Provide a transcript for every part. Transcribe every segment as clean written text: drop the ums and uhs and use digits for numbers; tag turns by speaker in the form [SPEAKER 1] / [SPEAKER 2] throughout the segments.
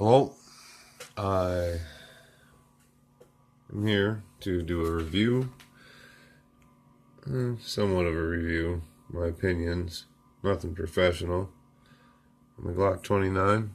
[SPEAKER 1] Well, I am here to do a review, somewhat of a review, my opinions, nothing professional, on the Glock 29,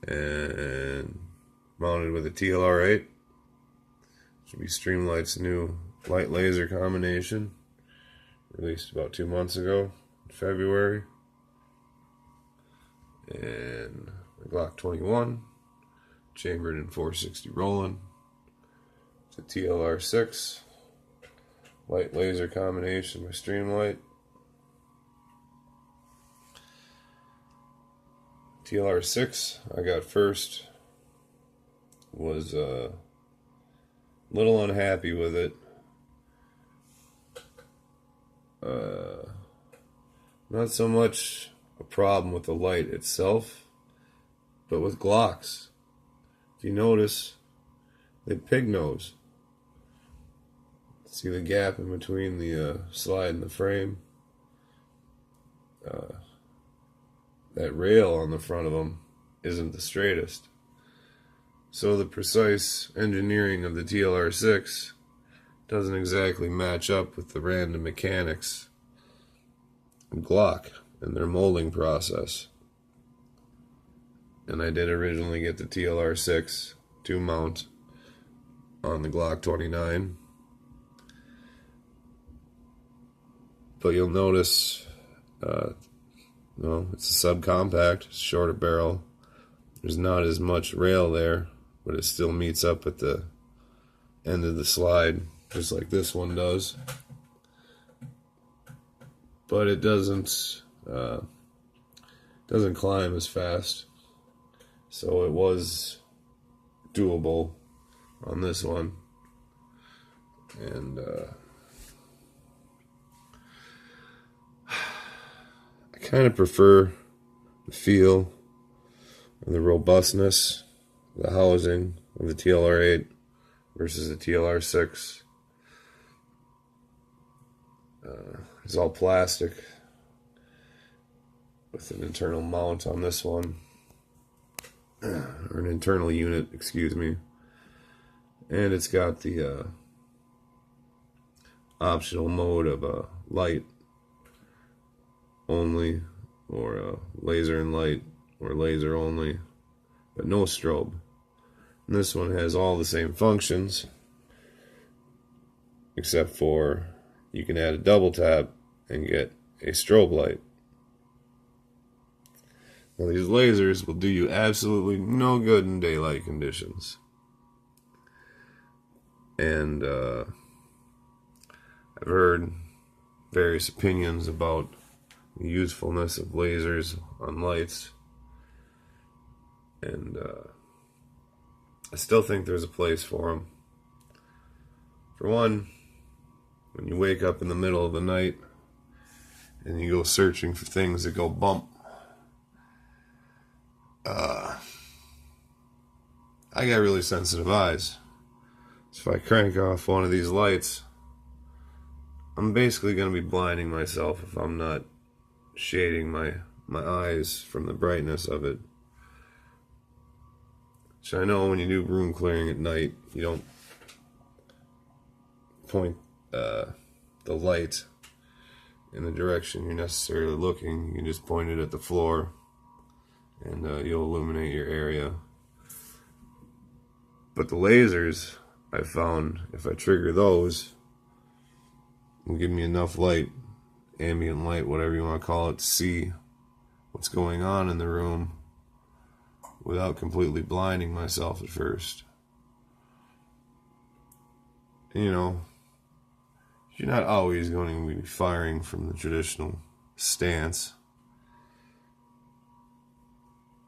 [SPEAKER 1] and mounted with a TLR-8, should be Streamlight's new light laser combination, released about 2 months ago, in February. And the Glock 21, chambered in 460 Rowland. It's a TLR-6 light laser combination by Streamlight. TLR-6 I got first. Was a little unhappy with it. Not so much a problem with the light itself, but with Glocks. If you notice, they pig nose. See the gap in between the slide and the frame? That rail on the front of them isn't the straightest. So the precise engineering of the TLR-6 doesn't exactly match up with the random mechanics of Glock and their molding process. And I did originally get the TLR-6 to mount on the Glock 29. But you'll notice, it's a subcompact, shorter barrel. There's not as much rail there, but it still meets up at the end of the slide, just like this one does. But it doesn't climb as fast, so it was doable on this one. And I kind of prefer the feel and the robustness, the housing of the TLR-8 versus the TLR-6. It's all plastic with an internal mount on this one, or an internal unit, excuse me. And it's got the optional mode of light only, or laser and light, or laser only, but no strobe. And this one has all the same functions, except for you can add a double tap and get a strobe light. Now these lasers will do you absolutely no good in daylight conditions. And I've heard various opinions about the usefulness of lasers on lights. And I still think there's a place for them. For one, when you wake up in the middle of the night and you go searching for things that go bump, I got really sensitive eyes. So if I crank off one of these lights, I'm basically going to be blinding myself if I'm not shading my eyes from the brightness of it. So I know when you do room clearing at night, you don't point the light in the direction you're necessarily looking. You can just point it at the floor, and you'll illuminate your area. But the lasers, I found, if I trigger those, will give me enough light, ambient light, whatever you want to call it, to see what's going on in the room without completely blinding myself at first. And, you know, you're not always going to be firing from the traditional stance.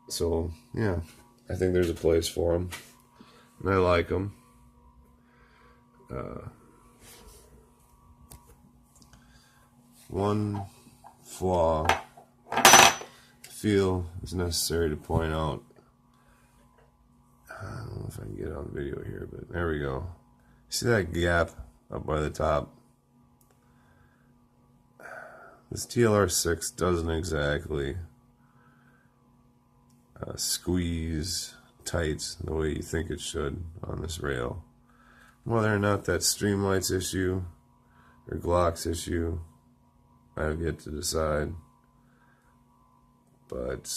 [SPEAKER 1] So, yeah, I think there's a place for them, and I like them. One flaw I feel is necessary to point out. I don't know if I can get it on video here, but there we go. See that gap up by the top? This TLR-6 doesn't exactly squeeze tight the way you think it should on this rail. Whether or not that's Streamlight's issue or Glock's issue, I have yet to decide. But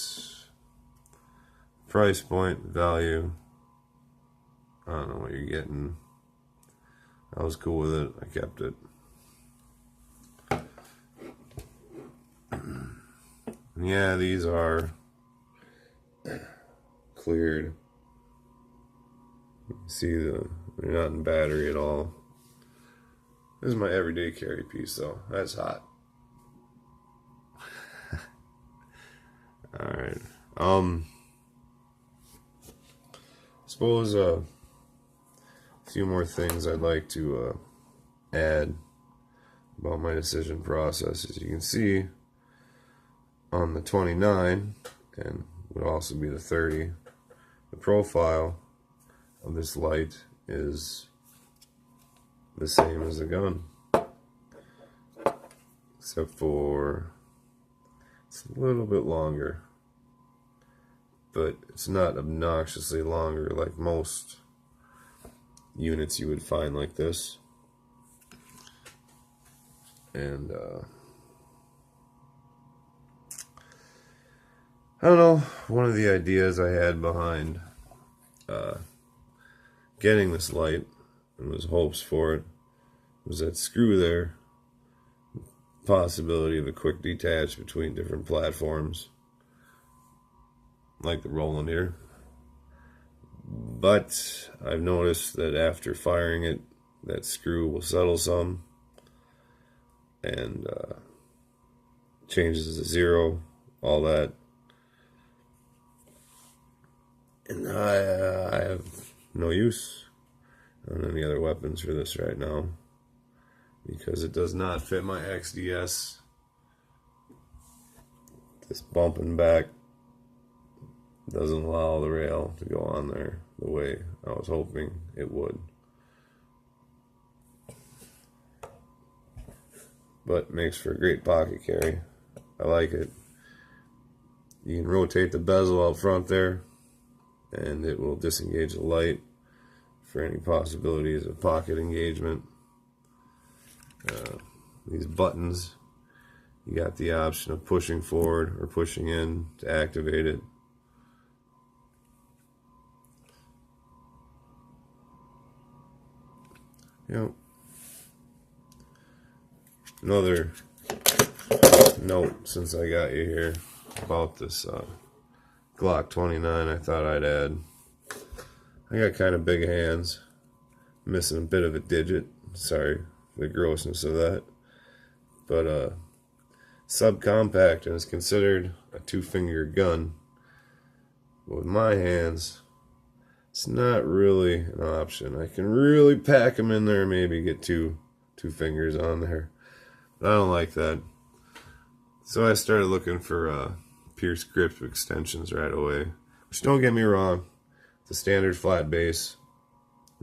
[SPEAKER 1] price point, value, I don't know what you're getting. I was cool with it. I kept it. And yeah, these are cleared. You can see they're not in battery at all. This is my everyday carry piece, though. That's hot. Alright. Suppose a few more things I'd like to add about my decision process. As you can see on the 29, and would also be the 30, the profile of this light is the same as the gun, except for it's a little bit longer, but it's not obnoxiously longer like most units you would find like this. And I don't know, one of the ideas I had behind getting this light, and was hopes for it, was that screw there, possibility of a quick detach between different platforms, like the Rowland here. But I've noticed that after firing it, that screw will settle some, and changes to zero, all that. And I have no use on any other weapons for this right now, because it does not fit my XDS. This bumping back doesn't allow the rail to go on there the way I was hoping it would. But makes for a great pocket carry. I like it. You can rotate the bezel out front there, and it will disengage the light for any possibilities of pocket engagement. These buttons, you got the option of pushing forward or pushing in to activate it. Yep. Another note since I got you here about this Glock 29 I thought I'd add. I got kind of big hands, missing a bit of a digit, sorry for the grossness of that, but subcompact and is considered a 2-finger gun. But with my hands, it's not really an option. I can really pack them in there and maybe get two fingers on there, but I don't like that. So I started looking for Pearce grip extensions right away, which, don't get me wrong, the standard flat base,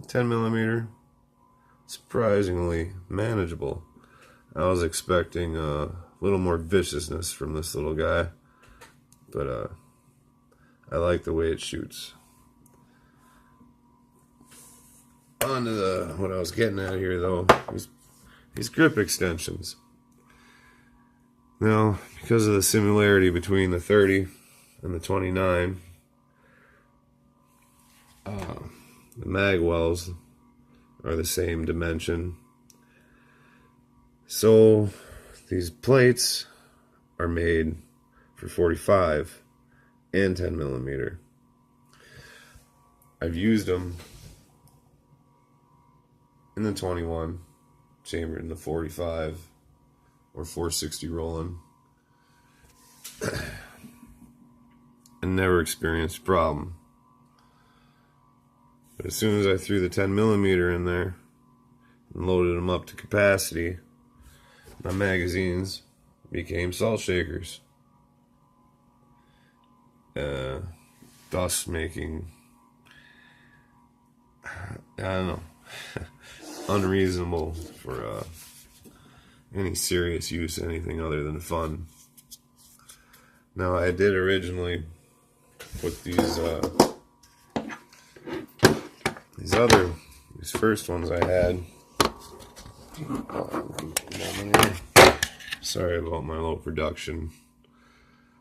[SPEAKER 1] 10mm, surprisingly manageable. I was expecting a little more viciousness from this little guy, but I like the way it shoots. On to what I was getting at here, though, these grip extensions. Now, because of the similarity between the 30 and the 29, the mag wells are the same dimension. So these plates are made for 45 and 10mm. I've used them in the 21, chambered in the 45 or 460 Rowland, and never experienced a problem. But as soon as I threw the 10mm in there and loaded them up to capacity, my magazines became salt shakers, thus making, I don't know, unreasonable for any serious use, anything other than fun. Now, I did originally with these first ones I had. Sorry about my low production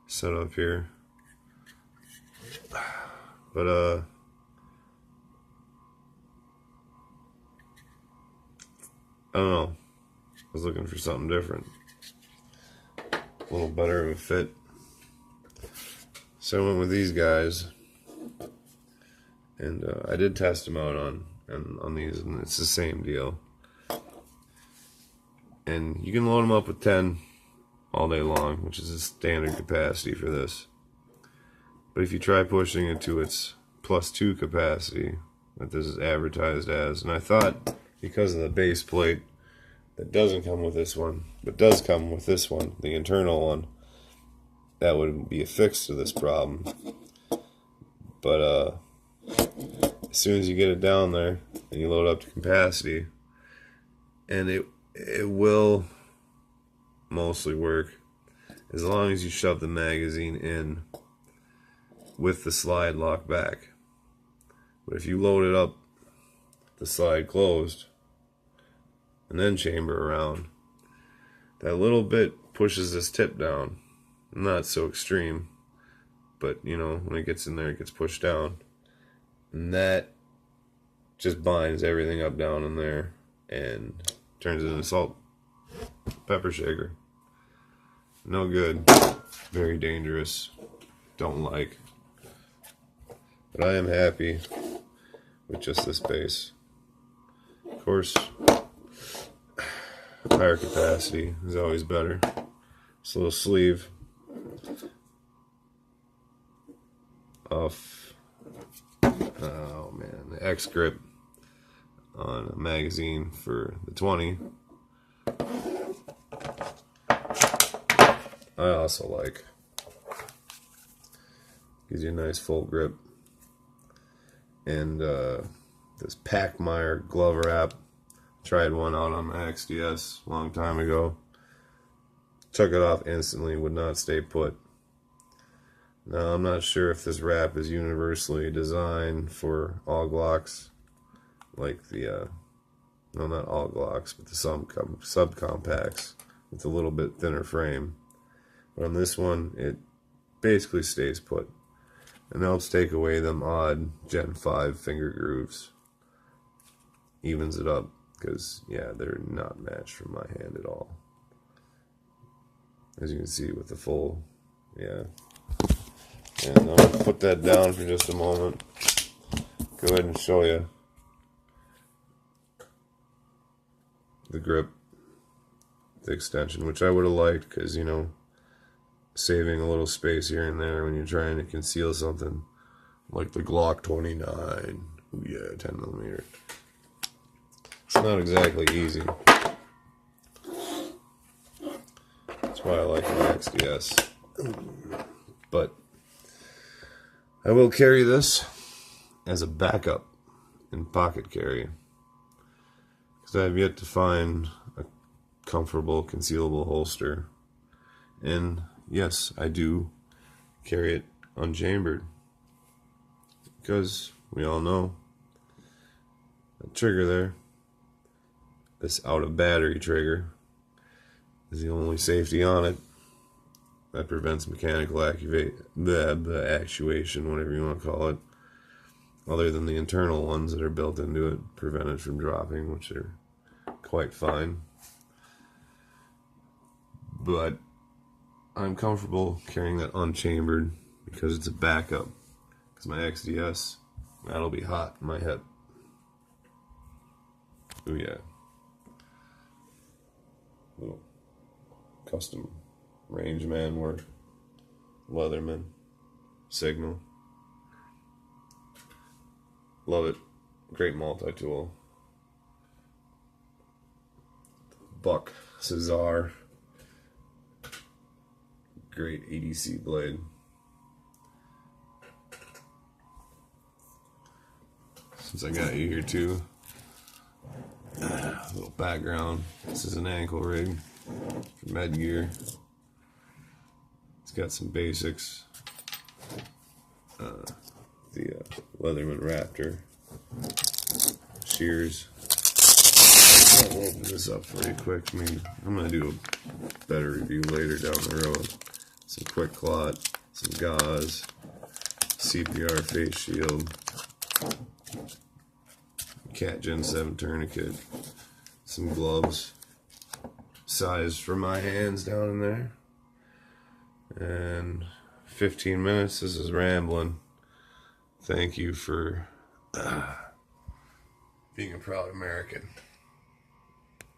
[SPEAKER 1] setup here, but I don't know. I was looking for something different, a little better of a fit. So I went with these guys, and I did test them out on these, and it's the same deal. And you can load them up with 10 all day long, which is a standard capacity for this. But if you try pushing it to its +2 capacity, that this is advertised as, and I thought because of the base plate that doesn't come with this one, but does come with this one, the internal one, that would be a fix to this problem. But as soon as you get it down there and you load up to capacity, and it will mostly work as long as you shove the magazine in with the slide locked back. But if you load it up, the slide closed, and then chamber around, that little bit pushes this tip down. Not so extreme, but you know, when it gets in there, it gets pushed down, and that just binds everything up down in there and turns it into salt pepper shaker. No good, very dangerous, don't like. But I am happy with just this base. Of course, higher capacity is always better. This little sleeve off, oh man, the X grip on a magazine for the 20. I also like. Gives you a nice full grip. And this Packmeyer glove wrap. Tried one out on my XDS a long time ago. Took it off instantly, would not stay put. Now I'm not sure if this wrap is universally designed for all Glocks, like the, no, not all Glocks, but the subcompacts with a little bit thinner frame. But on this one, it basically stays put. And helps take away them odd Gen 5 finger grooves. Evens it up, because, yeah, they're not matched from my hand at all. As you can see with the full, yeah. And I'm going to put that down for just a moment. Go ahead and show you the grip, the extension, which I would have liked, because, you know, saving a little space here and there when you're trying to conceal something like the Glock 29. Ooh, yeah, 10mm. It's not exactly easy. That's why I like the XDS. But I will carry this as a backup in pocket carry, because I have yet to find a comfortable concealable holster. And yes, I do carry it unchambered, because we all know the trigger there, this out of battery trigger, is the only safety on it that prevents mechanical actuation, whatever you want to call it, other than the internal ones that are built into it, prevent it from dropping, which are quite fine. But I'm comfortable carrying that unchambered because it's a backup. Because my XDS, that'll be hot in my hip. Oh yeah. Little custom range man work. Leatherman. Signal. Love it. Great multi-tool. Buck Cesar. Great ADC blade. Since I got you here too, a little background. This is an ankle rig for med gear. It's got some basics. the Leatherman Raptor shears. I'll open this up for you quick. I mean, I'm going to do a better review later down the road. Some quick clot, some gauze, CPR face shield, Cat Gen 7 tourniquet, some gloves, size for my hands down in there, and 15 minutes. This is rambling. Thank you for being a proud American.